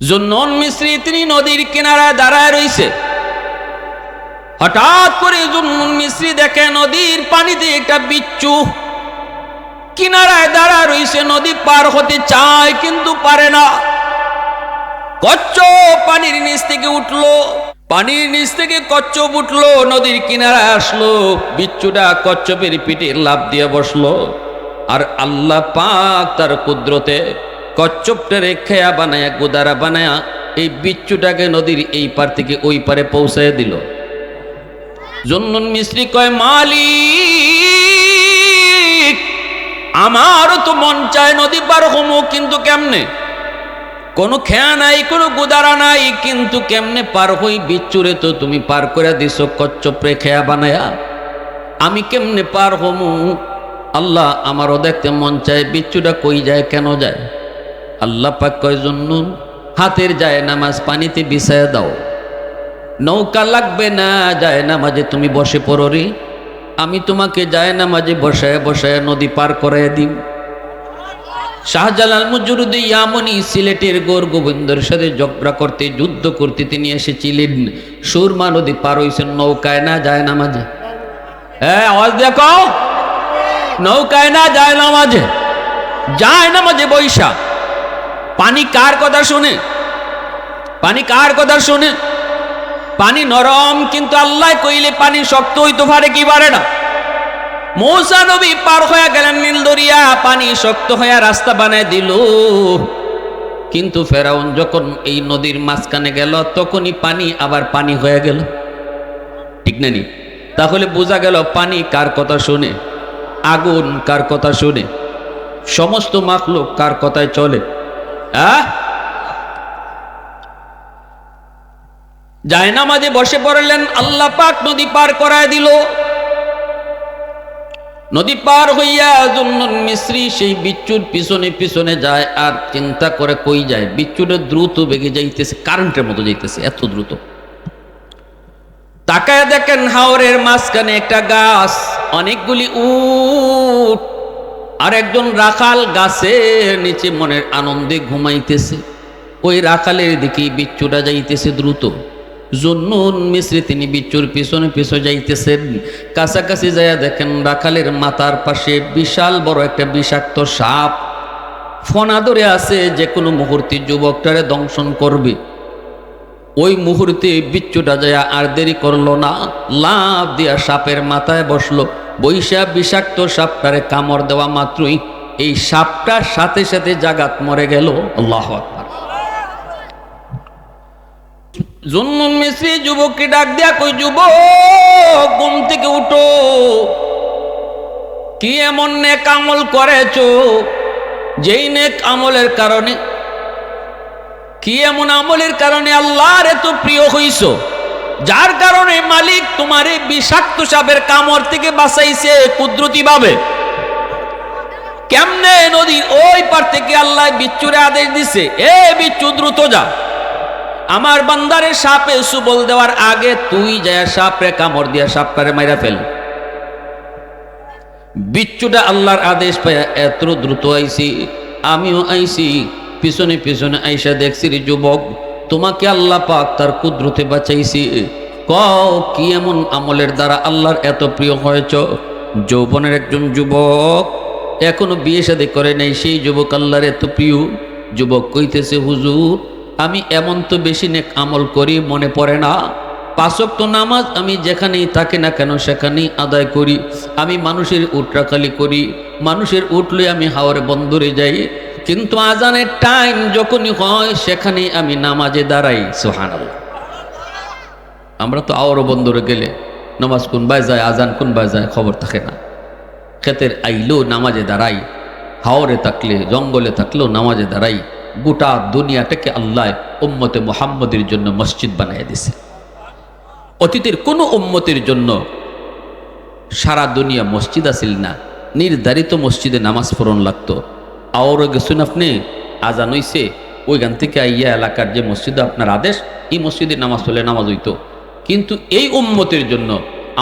জুন্নুন মিসরি তিনি নদীর কিনারায় দাঁড়ায় রইছে। হঠাৎ করে জুন্নুন মিসরি দেখে নদীর পানিতে একটা বিচ্ছু কিনারায় দাঁড়ায় রইছে। নদী পার হতে চায় কিন্তু পারে না। কচ্ছপ পানির নিচ থেকে উঠলো, পানির নিচ থেকে কচ্ছপ উঠলো, নদীর কিনারায় আসলো। বিচ্ছুটা কচ্ছপের পিঠে লাফ দিয়ে বসলো। আর আল্লাহ পাক তার কুদরতে কচ্ছপটারে খেয়া বানায়া গুদারা বানায়া এই বিচ্ছুটাকে নদীর এই পার থেকে ওই পারে পৌঁছায় দিল। জুন্নুন মিসরি কয়, মালিক আমারও তো মন চায় নদী পার হমো, কিন্তু কেমনে? কোনো খেয়া নাই, কোনো গুদারা নাই, কিন্তু কেমনে পার হই? বিচ্ছুরে তো তুমি পার করে দিছো কচ্ছপরে খেয়া বানায়া, আমি কেমনে পার হমু? আল্লাহ আমারও দেখতে মন চায়, বিচ্ছুটা কই যায়, কেন যায়? আল্লাহ পাক কয়, জুন্নুন হাতের যায় নামাজ পানিতে বিছায়া দাও, নৌকা লাগবে না, যায় নামাজে তুমি বসে পড়ো রে, আমি তোমাকে যায় নামাজে বসায় বসায় নদী পার করায় দিই। শাহজালাল মুজরুদি ইয়ামনি সিলেটের গৌর গোবিন্দর সাথে ঝগড়া করতে যুদ্ধ করতে তিনি এসেছিলেন। সুরমা নদী পার হইছেন নৌকায় না যায় নামাজে। হ্যাঁ, আওয়াজ দেখো, নৌকায় না যায় নামাজে, যায় নামাজে বৈশা। পানি কার কথা শুনে? পানি কার কথা শুনে? পানি নরম, কিন্তু আল্লাহ কইলে পানি শক্ত হইতে পারে কি পারে না? মূসা নবী পার হয়ে গেলেন নীল দরিয়া, পানি শক্ত হয়ে রাস্তা বানায় দিল। কিন্তু ফেরাউন যখন এই নদীর মাঝখানে গেল, তখনই পানি আবার পানি হয়ে গেল। ঠিক না নি? তাহলে বোঝা গেল পানি কার কথা শুনে, আগুন কার কথা শুনে, সমস্ত মাখলুক কার কথায় চলে। জায়নামাজে বসে পড়লেন, আল্লাহ পাক নদী পার করায় দিল। নদী পার হইয়া জুন্নুন মিসরি সেই বিচ্ছুর পিছনে পিছনে যায়। আর চিন্তা করে কই যায়? বিচ্ছুটা দ্রুত বেগে যাইতেছে, কারেন্টের মতো যাইতেছে, এত দ্রুত। তাকায় দেখেন হাওরের মাঝখানে একটা গাছ, অনেকগুলি উট আর একজন রাখাল গাছের নিচে মনের আনন্দে ঘুমাইতেছে। ওই রাখালের দিকে বিচ্ছুটা যাইতেছে দ্রুত। জুন্নুন মিসরি তিনি বিচ্ছুর পিছনে পিছনে যাইতেছেন। কাছাকাছি যাইয়া দেখেন রাখালের মাথার পাশে বিশাল বড় একটা বিষাক্ত সাপ ফনা ধরে আছে, যে কোনো মুহূর্তে যুবকটারে দংশন করবে। ওই মুহূর্তে বিচ্ছুটা যাইয়া আর দেরি করলো না, লাফ দিয়া সাপের মাথায় বসলো। বৈশা বিষাক্ত সাপটারে কামড় দেওয়া মাত্রই এই সাপটার সাথে সাথে জাগাত মরে গেল। আল্লাহু আকবার। জুন্নুন মিসরি যুবককে ডাক দিয়া কই, যুবক ঘুম থেকে উঠো, কি এমন নেক আমল করেছো যেই নেক আমলের কারণে, কি এমন আমলের কারণে আল্লাহর এত প্রিয় হইছো, যার কারণে মালিক তোমারে বিষাক্ত সাপের কামড় থেকে বাঁচাইছে কুদরতি ভাবে? কেমনে? নদীর ওই পার থেকে আল্লাহ বিচ্ছুরে আদেশ দিছে, এ বিচ্ছু দ্রুত যা, আমার বান্দারে সাপে সুবল দেওয়ার আগে তুই যায় সাপরে কামড় দিয়া সাপটারে মাইরা ফেল। বিচ্ছুটা আল্লাহর আদেশ পায়া এত দ্রুত আইছি, আমিও আইছি, পিছনে পিছনে আইসা দেখছি রে যুবক, তোমাকে আল্লাহ পাক তার কুদরতে বাঁচাইছি। কও কি এমন আমলের দ্বারা আল্লাহর এত প্রিয় হয়েছ? যৌবনের একজন যুবক, এখনো বিয়ে শাদী করে নাই, সেই যুবক আল্লাহর এত প্রিয়। যুবক কইতেছে, হুজুর আমি এমন তো বেশি নেক আমল করি মনে পড়ে না, 5 ওয়াক্ত নামাজ আমি যেখানেই থাকি না কেন সেখানেই আদায় করি, আমি মানুষের উটরাখালি করি, মানুষের উঠলে আমি হাওরে বন্দরে যাই, কিন্তু আজানের টাইম যখনই হয় সেখানেই আমি নামাজে দাঁড়াই। সুবহানাল্লাহ। আমরা তো আওয়ারও বন্দরে গেলে নামাজ কোন বাজায় আজান কোন বাজায় খবর থাকে না, ক্ষেতের আইলেও নামাজে দাঁড়াই, হাওরে থাকলে জঙ্গলে থাকলেও নামাজে দাঁড়াই। গোটা দুনিয়াটাকে আল্লাহ উম্মতে মুহাম্মদের জন্য মসজিদ বানাইয়া দিছে। অতীতের কোনো উম্মতের জন্য সারা দুনিয়া মসজিদ আসিল না, নির্ধারিত মসজিদে নামাজ পড়ন লাগতো। আওয়ারও গেছেন আপনি, আজান হইছে, ওইখান থেকে আইয়া এলাকার যে মসজিদে আপনার আদেশ, এই মসজিদে নামাজ পড়লে নামাজ হইতো। কিন্তু এই উম্মতের জন্য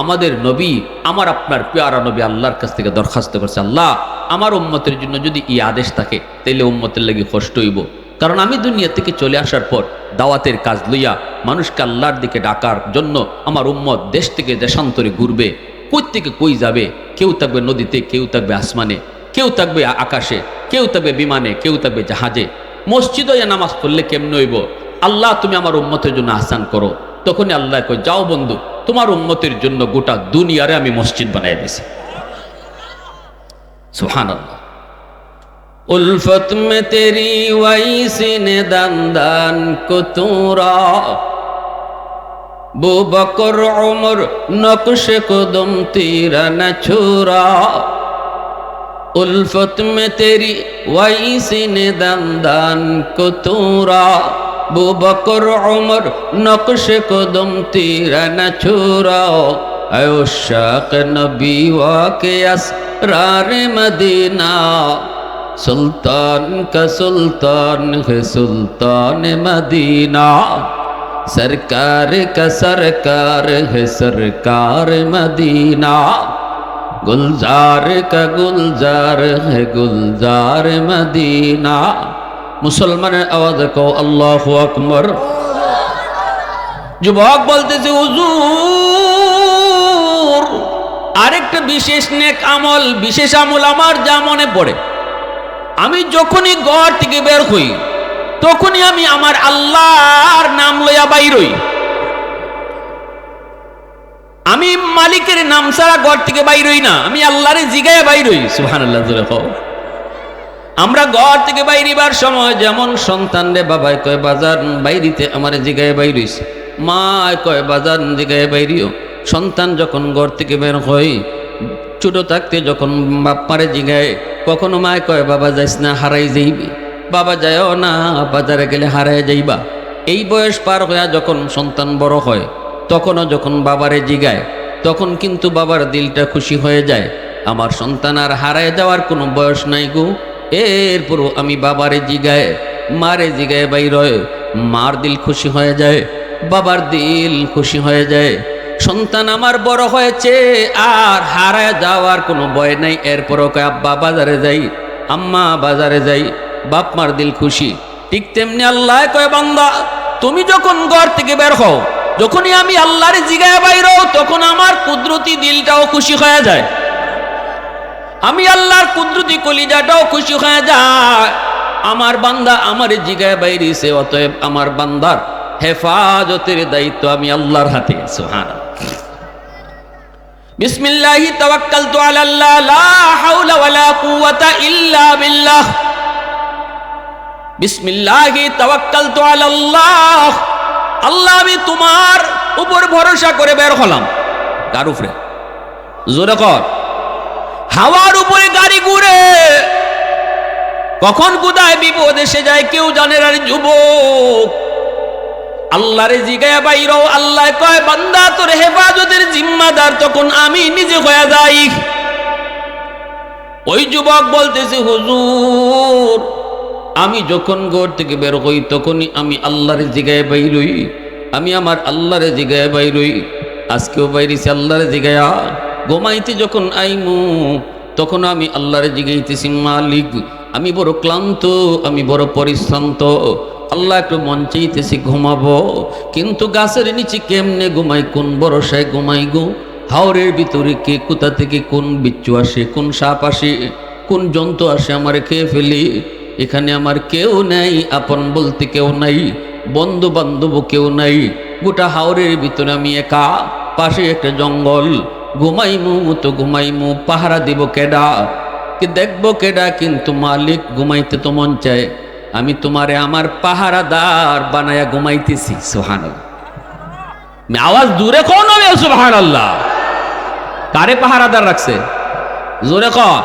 আমাদের নবী, আমার আপনার পেয়ারা নবী আল্লাহর কাছ থেকে দরখাস্ত করছে, আল্লাহ আমার উম্মতের জন্য যদি এই আদেশ থাকে তাইলে উম্মতের লাগি কষ্ট হইব, কারণ আমি দুনিয়া থেকে চলে আসার পর দাওয়াতের কাজ লইয়া মানুষকে আল্লাহর দিকে ডাকার জন্য আমার উম্মত দেশ থেকে দেশান্তরে ঘুরবে, কই থেকে কই যাবে। কেউ থাকবে নদীতে, কেউ থাকবে আসমানে, কেউ থাকবে আকাশে, কেউ থাকবে বিমানে, কেউ থাকবে জাহাজে। মসজিদ হইয়া নামাজ পড়লে কেমনে হইব? আল্লাহ তুমি আমার উম্মতের জন্য আহসান করো। তখনই আল্লাহ কই, যাও বন্ধু, তোমার উম্মতের জন্য গোটা দুনিয়ারে আমি মসজিদ বানাই দিছি। সুবহানাল্লাহ। उल्फत में तेरी वैसी ने दान दान को तूरा बू बकर उमर नक्श को दम तीरा न छुरा उल्फत में तेरी वैसी ने दान दान को तूरा बू बकर उमर नक्श को दम तीरा न छुरा अशाक नबी वाके असरार मदीना सुल्तान का सुल्तान है सुल्तान मदीना सरकार का सरकार है सरकार मदीना गुलजार का गुलजार है गुलजार मदीना। मुसलमान आवाज को अल्लाहु अकबर। যুবক বলতেছে, হুজুর আরেকটা বিশেষ নেক আমল, বিশেষ আমল আমার যা মনে পড়ে, আমি যখনই ঘর থেকে বের হই তখনই আমি আমার আল্লাহর নাম লইয়া বাইর হই। আমি মালিকের নাম ছাড়া ঘর থেকে বাইর হই না, আমি আল্লাহরে জিগায়া বাইর হই। সুবহানাল্লাহ। আমরা ঘর থেকে বাইরিবার সময় যেমন সন্তান রে বাবাই কয় বাজার বাইরিতে আমার জিগায়া বাইর হইছে, মা কয় বাজার জিগায়া বাইরিও। সন্তান যখন ঘর থেকে বের হয়, ছোট থাকতে যখন বাপ্পারে জিগায়, কখনো মায় কয় বাবা যাইস না, হারাই যাইবি, বাবা যায়ও না, বাজারে গেলে হারাই যাইবা। এই বয়স পার হইয়া যখন সন্তান বড় হয়, তখনও যখন বাবারে জিগায়, তখন কিন্তু বাবার দিলটা খুশি হয়ে যায়। আমার সন্তান আর হারায় যাওয়ার কোনো বয়স নাই গো। এরপরও আমি বাবারে জিগায়, মারে জিগায় বাইর হয়, মার দিল খুশি হয়ে যায়, বাবার দিল খুশি হয়ে যায়। সন্তান আমার বড় হয়েছে, আর হারায় যাওয়ার কোনো ভয় নাই। এরপরও কয় আব্বা বাজারে যাই, আম্মা বাজারে যাই, বাপ মার দিল খুশি। ঠিক তেমনি আল্লাহ কয়, বান্দা তুমি যখন ঘর থেকে বের হও, যখনই আমি আল্লাহর জিগায় বাইর হও, তখন আমার কুদরতি দিলটাও খুশি হয়ে যায়, আমি আল্লাহর কুদরতি কলিজাটাও খুশি হয়ে যায়। আমার বান্দা আমার জিগায় বাইরেছে, অতএব আমার বান্দার হেফাজতের দায়িত্ব আমি আল্লাহর হাতে। সুবহানাল্লাহ। বিসমিল্লাহি তাওয়াক্কালতু আলাল্লাহ লা হাওলা ওয়ালা কুওয়াতা ইল্লা বিল্লাহ। বিসমিল্লাহি তাওয়াক্কালতু আলাল্লাহ। আল্লাহ আমি তোমার উপর ভরসা করে বের হলাম। কার উপরে? জোরে কর। হাওয়ার উপরে গাড়ি ঘুরে, কখন কোথায় বিপদ এসে যায় কেউ জানে না। যুবক আল্লাহরে জিগায়া বাইরও, আল্লাহ কয় বান্দা তোর হেফাজতের জিম্মাদার তখন আমি নিজে হয়ে যাই। ওই যুবক বলতেছে, হুজুর আমি যখন ঘর থেকে বের হই তখনই আমি আল্লাহরে জিগায়া বাইরই, আমি আমার আল্লাহরে জিগায়া বাইরই। আজকেও বাইরেছি আল্লাহরে জিগায়া। ঘুমাইতে যখন আইমু তখন আমি আল্লাহরে জিগাইতেছি, মালিক আমি বড় ক্লান্ত, আমি বড় পরিশ্রান্ত, আল্লাহ একটু মন চাইতেছি ঘুমাবো, কিন্তু গাছের নিচে কেমনে ঘুমাই, কোন ভরসায় ঘুমাই গো। হাওরের ভিতরে কে কোথা থেকে কোন বিচ্ছু আসে, কোন সাপ আসে, কোন জন্তু আসে আমার খেয়ে ফেলি। এখানে আমার কেউ নাই, আপন বলতে কেউ নাই, বন্ধু বান্ধব কেউ নাই। গোটা হাওরের ভিতরে আমি একা, পাশে একটা জঙ্গল। ঘুমাইমু তো ঘুমাইমু, পাহারা দিব কেডা, কি দেখবো কেডা, কিন্তু মালিক ঘুমাইতে তো মন চায়। আমি তোমারে আমার পাহারাদার বানায়া ঘুমাইতেছি। সুবহানাল্লাহ। আওয়াজ দূরে কোন হবে? সুবহানাল্লাহ। কারে পাহারাদার রাখছে? জোরে কর।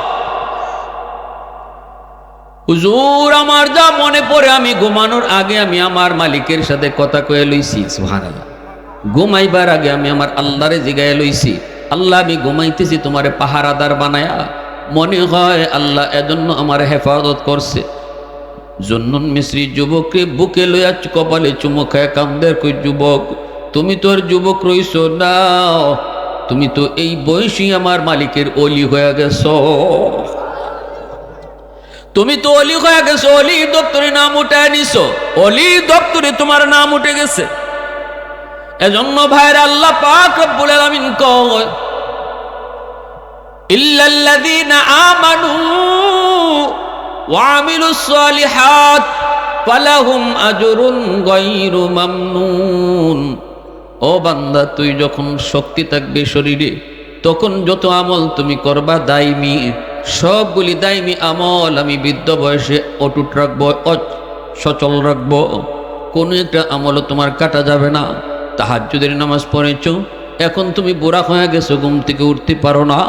হুজুর আমার যা মনে পড়ে, আমি ঘুমানোর আগে আমি আমার মালিকের সাথে কথা কয়ে লইছি। সুবহানাল্লাহ। ঘুমাইবার আগে আমি আমার আল্লাহরে জিগায় লইছি, আল্লাহ আমি ঘুমাইতেছি তোমারে পাহারাদার বানায়া। মনে হয় আল্লাহ এজন্য আমার হেফাজত করছে। জন্নুন মিস্রি যুবককে বুকে লইয়া কপালে চুমো খায় কামদের, কই যুবক তুমি তোর যুবক রইছ না, তুমি তো এই বয়সী আমার মালিকের ওলি হয়ে গেছ। তুমি তো অলি হয়ে গেছো, অলি দপ্তরে নাম উঠায় নিছো, অলি দপ্তরে তোমার নাম উঠে গেছে। এজন্য ভাইরা আল্লাহ পাক রব্বুল আলামিন কয় ইল্লাল্লাযীনা আমানু ওয়া আমিলুস সালিহাত ফালাহুম আজরুন গায়রু মামনুন। ও বান্দা, তুই যখন শক্তি থাকবে শরীরে, তখন যত আমল তুমি করবা দাইমি, সবগুলি দাইমি আমল আমি বৃদ্ধ বয়সে অটুট রাখবো, সচল রাখবো। কোনো একটা আমলও তোমার কাটা যাবে না। তাহাজ্জুদের নামাজ পড়েছো, এখন তুমি বুড়া হয়ে গেছো, ঘুম থেকে উঠতে পারো না,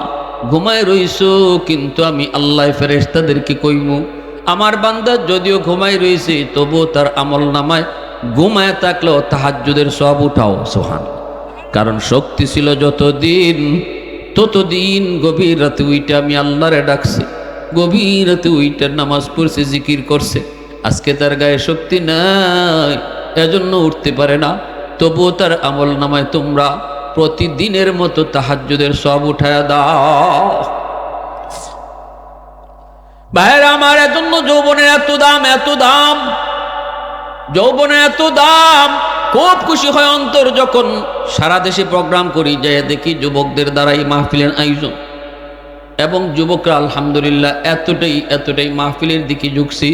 ঘুমায় রইছো, কিন্তু আমি আল্লাহ ফেরেশতাদেরকে কইমু আমার বান্দা যদিও ঘুমায় রইছে তবুও তার আমল নামায় ঘুমায় থাকলেও তাহাজ্জুদের সওয়াব উঠাও। সুবহান। কারণ শক্তি ছিল যতদিন, ততদিন গভীর রাতে উইটা আমি আল্লাহরে ডাকছি, গভীর রাতে উইটা নামাজ পড়ছে, জিকির করছে। আজকে তার গায়ে শক্তি নাই, এজন্য উঠতে পারে না, তবুও তার আমল নামায় তোমরা প্রতিদিনের মতো তাহাজ্জুদের সওয়াব উঠায়া দাও। ভাইরা আমার, এজন্য যৌবনের এত দাম, এত দাম, যৌবনের এত দাম। খুব খুশি হয় অন্তর যখন সারা দেশে প্রোগ্রাম করি, যায় দেখি যুবকদের দ্বারাই মাহফিলের আয়োজন, এবং যুবকরা আলহামদুলিল্লাহ এতটাই মাহফিলের দিকে ঝুঁকছি,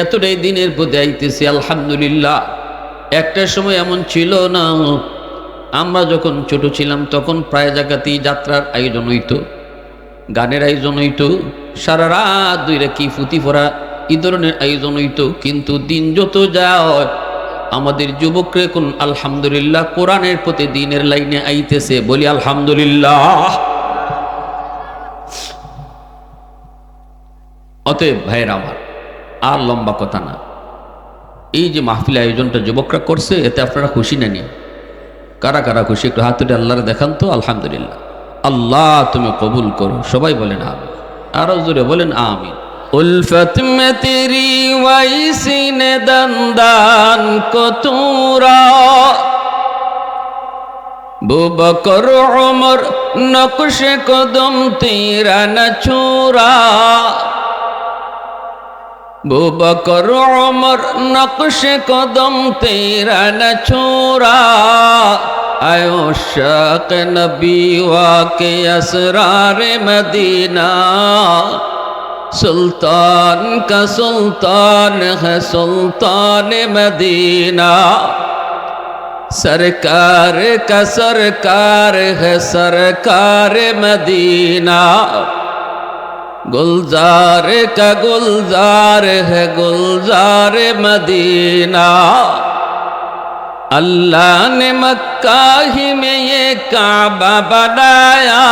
এতটাই দিনের প্রতি আইতেছি আলহামদুলিল্লাহ। একটা সময় এমন ছিল না, আমরা যখন ছোট ছিলাম তখন প্রায় জায়গাতেই যাত্রার আয়োজন হইতো, গানের আয়োজন হইতো, সারা রাত দুই রাকি ফুটি ফোরা এই ধরনের আয়োজন হইতো। কিন্তু দিন যত যায় আমাদের যুবকরা এখন আলহামদুলিল্লাহ কোরআনের প্রতি দিনের লাইনে আইতেছে, বলি আলহামদুলিল্লাহ। অতএব ভাইয়ের আমার, আর লম্বা কথা না, এই যে মাহফিল আয়োজনটা যুবকরা করছে, এতে আপনারা খুশি নানি? কারা কারা খুশি একটু হাত তুলে আল্লাহরে দেখান তো। আলহামদুলিল্লাহ। আল্লাহ তুমি কবুল করো, সবাই বলেন আমিন, আরো জোরে বলেন আমিন। উলফত মে তেরি ওয়াইসি নে দন্দান কো তুরা, বু বকর উমর নকশে কদম তেরা ন ছুরা, বু বকর উমর নকশে কদম তেরা ন ছুরা, আয়ো শাক নবী ওয়াকে আসরার মদীনা, सुल्तान का सुल्तान है सुल्तान मदीना, सरकार का सरकार है सरकार मदीना, गुलजार का गुलजार है गुलजार मदीना। अल्लाह ने मक्का ही में ये काबा बनाया,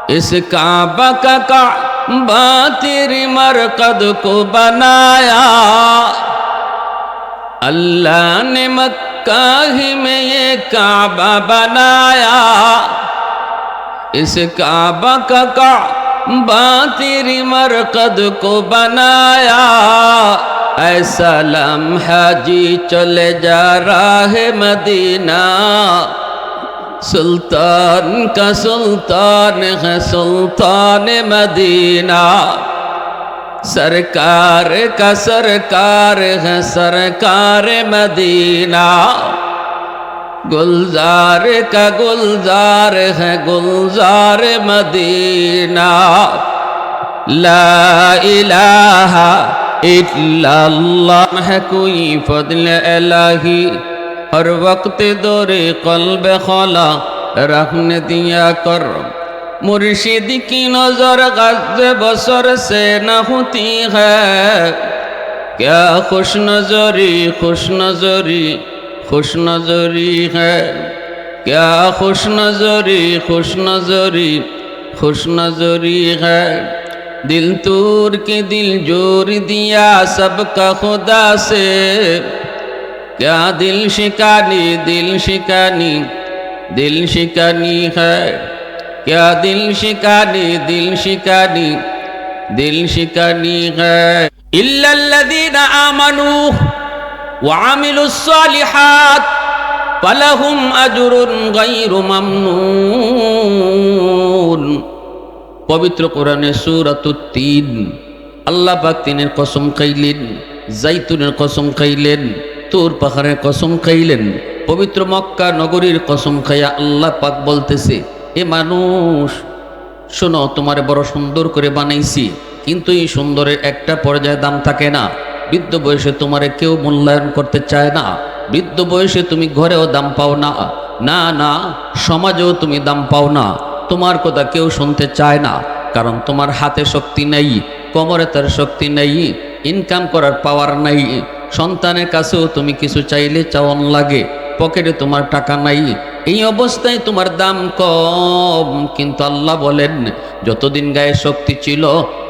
इस काबा का काबा तेरी मरकद को बनाया, अल्लाह ने मक्का ही में ये काबा बनाया, इस काबा का काबा तेरी मरकद को बनाया, ऐसा लम्हा जी चले जा रहा है मदीना, सुल्तान का सुल्तान है सुल्तान मदीना, सरकार का सरकार है सरकार मदीना, गुलजार का गुलजार है गुलजार मदीना। ला इलाहा इल्लल्लाह है कोई फضل इलाही, हर वक्त दौरे क़ल्ब खला रखने दिया कर, मुर्शिद की नजर गज़ बसर से न होती है, क्या खुश नजरी खुश नजरी खुश नजरी है, क्या खुश नजरी खुश नजरी खुश नजरी है, दिल तूर के दिल जोर दिया सबका खुदा से, क्या दिल शिकानी दिल शिकानी दिल शिकानी है, क्या दिल शिकानी दिल शिकानी दिल शिकानी है। इल्लल्लज़ीना आमनू व आमिलुस सालिहात फलहुम अजरुन गैरु ममनून। পবিত্র কোরআনে সূরাতুত তিন আল্লাহ পাক তিনের কসম খাইলেন, জাইতুনের কসম খাইলেন, তুর পাহাড়ের কসম খাইলেন, পবিত্র মক্কা নগরীর কসম খাইয়া আল্লাহ পাক বলতেছে, এ মানুষ শোনো, তোমারে বড় সুন্দর করে বানাইছি, কিন্তু এই সুন্দরের একটা পর্যায়ে দাম থাকে না। বৃদ্ধ বয়সে তোমারে কেউ মূল্যায়ন করতে চায় না, বৃদ্ধ বয়সে তুমি ঘরেও দাম পাও না, না না সমাজেও তুমি দাম পাও না, তোমার কথা কেউ শুনতে চায় না, কারণ তোমার হাতে শক্তি নেই, কোমরে তার শক্তি নেই, ইনকাম করার পাওয়ার নাই, সন্তানের কাছেও তুমি কিছু চাইলে চাওয়ান লাগে, পকেটে তোমার টাকা নাই, এই অবস্থায় তোমার দাম কম। কিন্তু আল্লাহ বলেন, যতদিন গায়ে শক্তি ছিল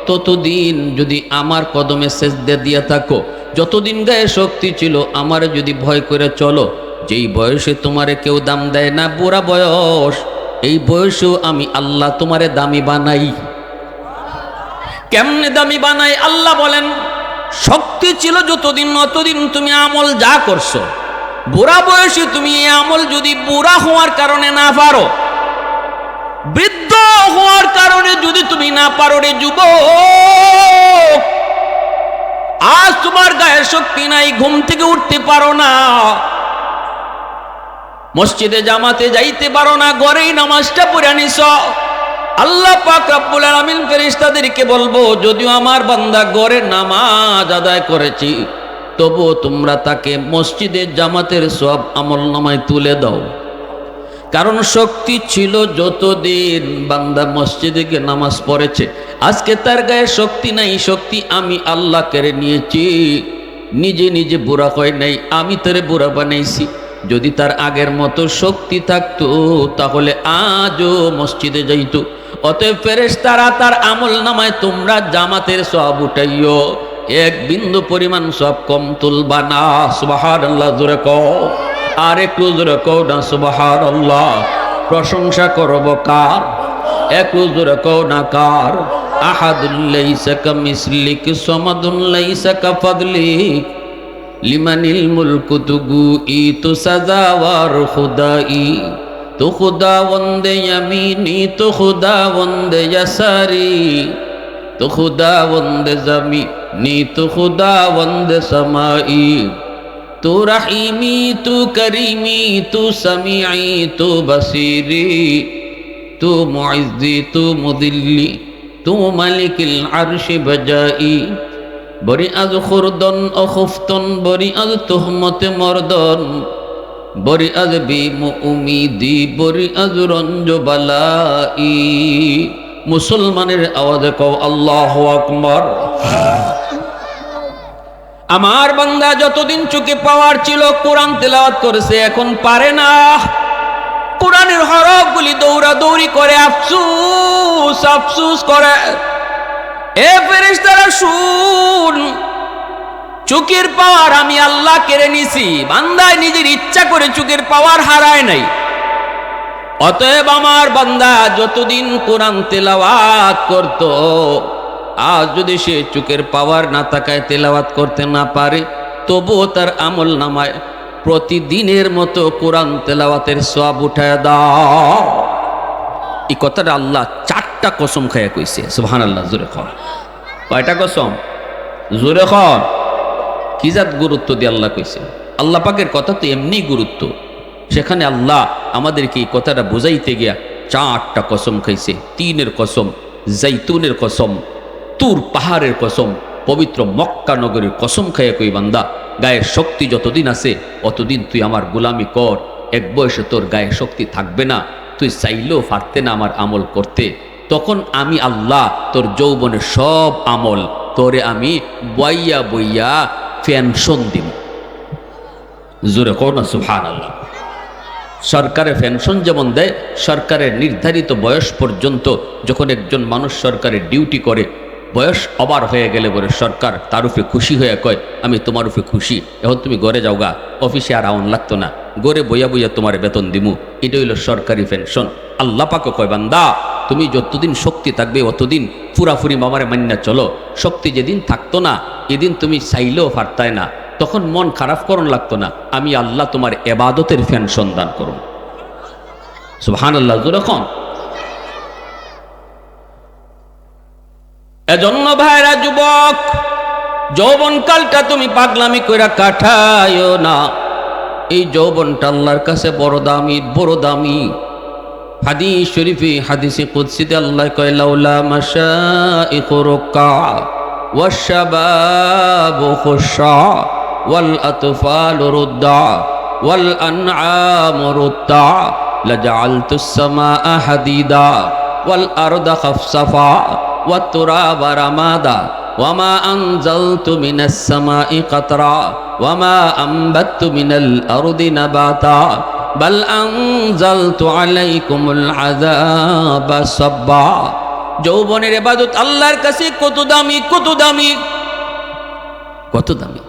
ততদিন যদি আমার কদমে সেজদা দিয়া থাকো, যতদিন গায়ে শক্তি ছিল আমার যদি ভয় করে চলো, যেই বয়সে তোমারে কেউ দাম দেয় না, বুড়া বয়স, এই বয়সেও আমি আল্লাহ তোমারে দামি বানাই। কেমনে দামি বানাই? আল্লাহ বলেন, শক্তি ছিল যতদিন অতদিন তুমি আমল যা করছো, বুড়া বয়সে তুমি এই আমল যদি বুড়া হওয়ার কারণে না পারো, বৃদ্ধ হওয়ার কারণে যদি তুমি না পারো রে যুবক, আজ তোমার গায়ে শক্তি নাই, ঘুম থেকে উঠতে পারো না, মসজিদে জামাতে যাইতে পারো না, ঘরেই নামাজটা পড়ে নিছ, আল্লাহ পাক রব্বুল আলামিন ফেরেশতাদেরকে বলবো, যদিও আমার বান্দা ঘরে নামাজ আদায় করেছি, তবুও তোমরা তাকে মসজিদে জামাতের সব আমল নামায় তুলে দাও। কারণ শক্তি ছিল যতদিন বান্দা মসজিদে গিয়ে নামাজ পড়েছে, আজকে তার গায়ে শক্তি নাই, শক্তি আমি আল্লাহ কেড়ে নিয়েছি, নিজে নিজে বুড়া হয় নাই, আমি তারে বুড়া বানাইছি। যদি তার আগের মতো শক্তি থাকতো তাহলে আজও মসজিদে যাইতো। অতএব ফেরেশতারা তার আমল নামায় তোমরা জামাতের সওয়াব উঠাইও, এক বিন্দু পরিমাণ সব কম তুলবা না। সুবহানাল্লাহ জোরে কও, আর একটু জোরে কও না সুবহানাল্লাহ। প্রশংসা করব কার? একটু জোরে কও না কার? আহাদুল লাইসা কামিসলিক সামাদুন লাইসা কাফাদলিক লিমানিল মুলকু তুগু ই তু সাজাওয়ার খুদাই, তো খুদা বন্দে ইয়ামিনী, তো খুদা বন্দে ইয়াসারি, তো খুদা বন্দে জমিনি, তো খুদা বন্দে সমাই, তু রহিমি তু করিমি তু সমিঈ তু বসিরি, তু মুইজ্জি তু মুদিল্লি তু মালিকিল আরশি বজাই, বরি আজ খুরদন অখুফতন, বরি আজ তুহমতে মর্দন, বরি আজ বিমু উমিদি, বরি আজ রঞ্জ বালাই। মুসলমানের আওয়াজে কও আল্লাহু আকবার। আমার বান্দা যতদিন চোখে পাওয়ার ছিল কোরআন তেলাওয়াত করেছে, এখন পারে না। কোরআনের হরফগুলি দৌড়াদৌড়ি করে, আফসুস আফসুস করে। এ ফেরেশতারা শুন, চোখের পাওয়ার আমি আল্লাহ কেড়ে নিছি, বান্দায় নিজের ইচ্ছা করে চোখের পাওয়ার হারায় নাই। অতএব আমার বান্দা যতদিন কোরআন তেলাওয়াত করত, আজ যদি সে চোখের পাওয়ার না থাকায় তেলাওয়াত করতে না পারে, তবুও তার আমল নামায় প্রতিদিনের মতো কোরআন তেলাওয়াতের সওয়াব উঠায় দাও। এই কথাটা আল্লাহ 4টা কসম খাইয়া কইছে। সুবহানাল্লাহ জোরে কর। কয়টা কসম? জোরে কর। কি জাত গুরুত্ব দিয়ে আল্লাহ কইছে? আল্লাহ পাকের কথা তো এমনি গুরুত্ব, সেখানে আল্লাহ আমাদেরকে এই কথাটা বুঝাইতে গিয়া 4টা কসম খাইছে। 3-এর কসম, জাইতুনের কসম, তুর পাহাড়ের কসম, পবিত্র মক্কা নগরীর কসম খাইয়া কই, বান্দা গায়ে শক্তি যতদিন আছে অতদিন তুই আমার গোলামি কর। এক বয়সে তোর গায়ে শক্তি থাকবে না, তুই চাইলেও পারতে না আমার আমল করতে, তখন আমি আল্লাহ তোর যৌবনের সব আমল তোরে আমি বইয়া বইয়া পেনশন দিব। জোরে কও না সুবহানাল্লাহ। সরকারে পেনশন যেমন দেয়, সরকারের নির্ধারিত বয়স পর্যন্ত যখন একজন মানুষ সরকারের ডিউটি করে, বয়স ওভার হয়ে গেলে বলে সরকার তার উপরে খুশি হয়ে কয়, আমি তোমার উপরে খুশি, এখন তুমি ঘরে যাওগা, অফিসে আর আউন লাগতো না, ঘরে বইয়া বইয়া তোমার বেতন দিমু। এটা হইল সরকারি পেনশন। আল্লাহ পাকও কয়, বান্দা তুমি যতদিন শক্তি থাকবে অতদিন পুরাপুরি মামারে মান্না চলো। শক্তি যেদিন থাকতো না, এদিন তুমি চাইলেও পারতাই না, তখন মন খারাপ করন লাগতো না, আমি আল্লাহ তোমার এবাদতের পেনশন দান করুন। সুবহানাল্লাহ। যখন এজন্য ভাইরা যুবক, যৌবনকালটা তুমি পাগলামি কইরা কাটায়ও না। এই যৌবনটা আল্লাহর কাছে বড় দামি, বড় দামি। হাদিস শরীফে, হাদিসে কুদসিতে আল্লাহ কয়, লাউলা মাশাইখু রুকা ওয়াশ-শাবাবু খুশা ওয়াল আতফালু রুদ্দা ওয়াল আনআমু রুত্তা লাজআলতুস সামাআ হাদিদা ওয়াল আরদা খাফসাফা ওয়াত তুরাবা রামাদা ওয়ামা আনজালতু মিনাস সামাই কাতরা ওয়ামা আনবাততু মিনাল আরদি নাবাতা বাল আনজালতু আলাইকুমুল আযাবা সাব্বা। যৌবনের ইবাদত আল্লাহর কাছে কত দামি, কত দামি, কত দামি।